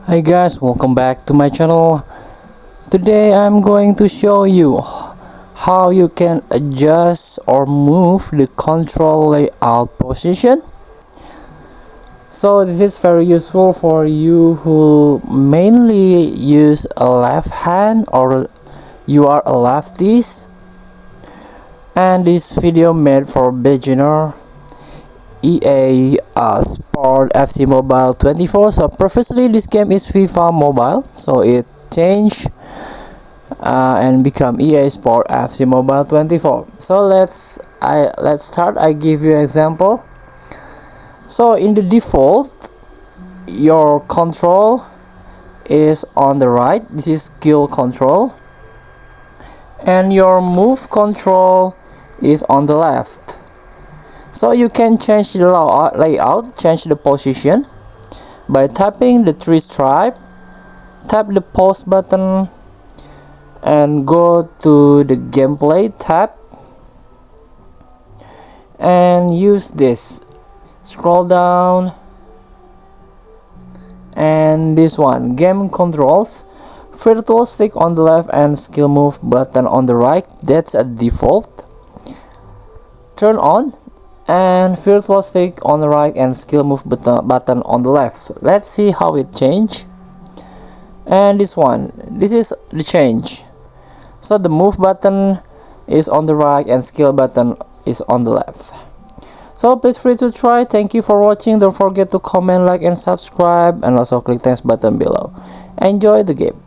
Hi guys, welcome back to my channel. Today I'm going to show you how you can adjust or move the control layout position. So this is very useful for you who mainly use a left hand or you are a leftist. And this video made for beginner EA Sport FC Mobile 24. So previously this game is FIFA Mobile, so it changed and become EA Sport FC Mobile 24. So let's start. I give you example. So in the default, your control is on the right. This is skill control, and your move control is on the left. So you can change the layout, change the position by tapping the three stripe, tap the pause button, and go to the gameplay tab, and use this. Scroll down, and this one, game controls, virtual stick on the left and skill move button on the right. That's a default. Turn on, and virtual stick on the right and skill move button on the left. Let's see how it change. And this one, this is the change. So the move button is on the right and skill button is on the left. So please free to try. Thank you for watching. Don't forget to comment, like, and subscribe, and also click thanks button below. Enjoy the game.